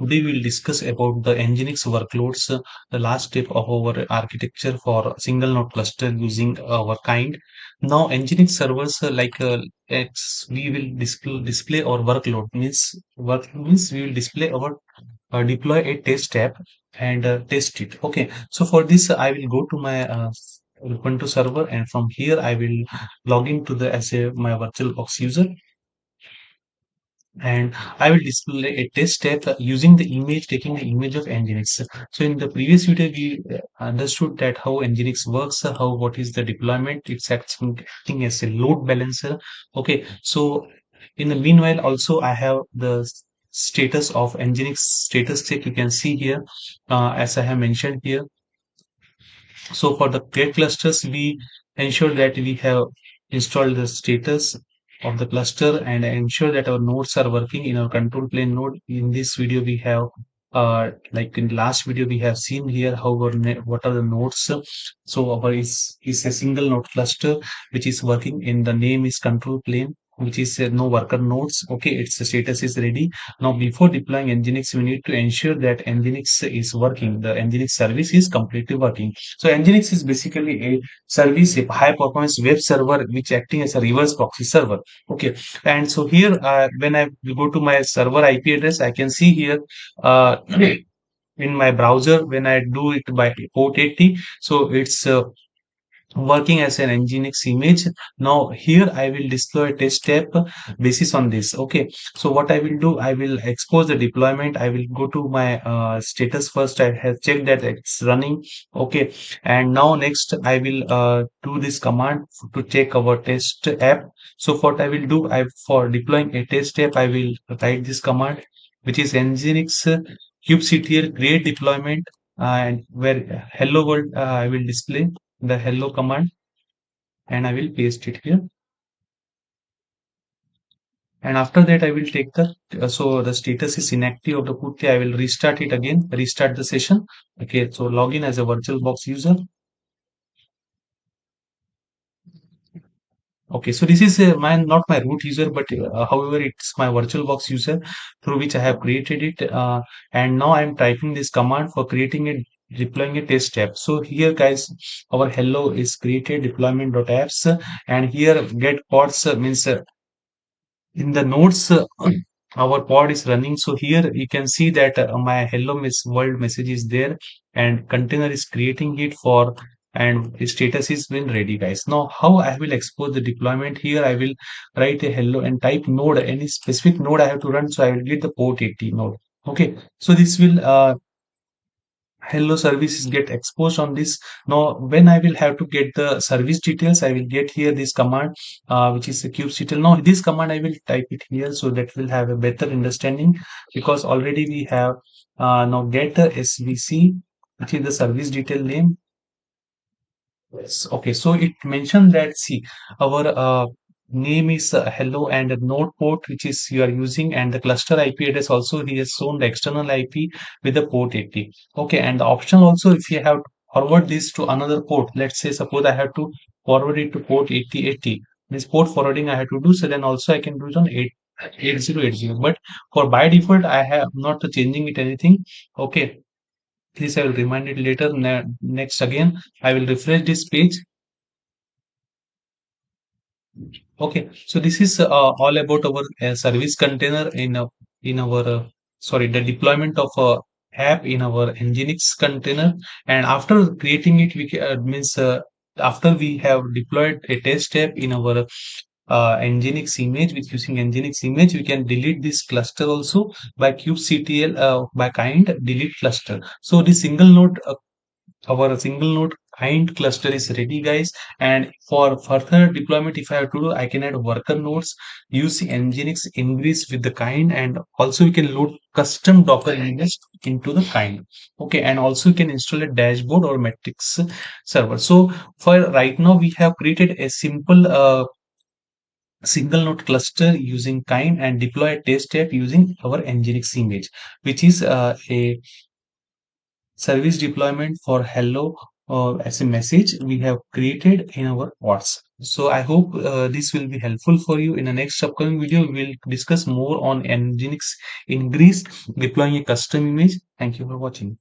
today we'll discuss about the nginx workloads, the last step of our architecture for single node cluster using our kind. Now nginx servers we will display our workload means we will display our deploy a test app and test it. Okay, so for this I will go to my Ubuntu server, and from here I will log into the as a my VirtualBox user, and I will display a test step using the image, taking the image of nginx. So in the previous video, we understood that how nginx works, how what is the deployment. It's acting as a load balancer. Okay, so in the meanwhile, also I have the status of nginx status check. You can see here, as I have mentioned here. So for the create clusters, we ensure that we have installed the status of the cluster and ensure that our nodes are working in our control plane node. In this video, we have like in the last video, we have seen here how what are the nodes. So our is a single node cluster which is working in the name is control plane, which is no worker nodes. Okay, its status is ready. Now before deploying nginx, we need to ensure that nginx is working. The nginx service is completely working. So nginx is basically a service, a high performance web server which acting as a reverse proxy server. Okay, and so here when I go to my server IP address, I can see here in my browser when I do it by port 80. So it's working as an nginx image. Now here I will display a test step basis on this. Okay, so what I will do, I will expose the deployment. I will go to my status first. I have checked that it's running. Okay, and now next I will do this command to check our test app. So what I will do, I for deploying a test app, I will write this command, which is nginx kubectl create deployment, and where hello world I will display the hello command, and I will paste it here. And after that, I will take the so the status is inactive of the putty. I will restart it again, restart the session. Okay, so login as a VirtualBox user. Okay, so this is my not my root user, but however, it's my VirtualBox user through which I have created it. And now I'm typing this command for creating a deploying a test app. So here, guys, our hello is created deployment.apps, and here get pods means in the nodes our pod is running. So here you can see that my hello miss world message is there, and container is creating it for, and its status is been ready, guys. Now how I will expose the deployment, here I will write a hello and type node, any specific node I have to run. So I will get the port 80 node. Okay, so this will hello services get exposed on this. Now when I will have to get the service details, I will get here this command, which is a kubectl. Now this command I will type it here so that we'll have a better understanding, because already we have now get the svc, which is the service detail name. Yes. Okay, so it mentioned that, see, our name is hello, and a node port which is you are using, and the cluster IP address also he has shown the external IP with the port 80. Okay, and the option also, if you have to forward this to another port, let's say suppose I have to forward it to port 8080, this port forwarding I have to do, so then also I can do it on 8080. But for by default, I have not changing it anything. Okay, this I will remind it later. Next again, I will refresh this page. Okay, so this is all about our service container in our sorry, the deployment of a app in our nginx container. And after creating it, we means after we have deployed a test app in our nginx image, with using nginx image, we can delete this cluster also by kubectl by kind delete cluster. So the single node our single node kind cluster is ready, guys. And for further deployment, if I have to do, I can add worker nodes using nginx ingress with the kind, and also you can load custom docker images into the kind. Okay, and also you can install a dashboard or metrics server. So for right now, we have created a simple single node cluster using kind and deploy a test app using our nginx image, which is a service deployment for hello as a message we have created in our pods. So I hope this will be helpful for you. In the next upcoming video, we will discuss more on Nginx in Greece, deploying a custom image. Thank you for watching.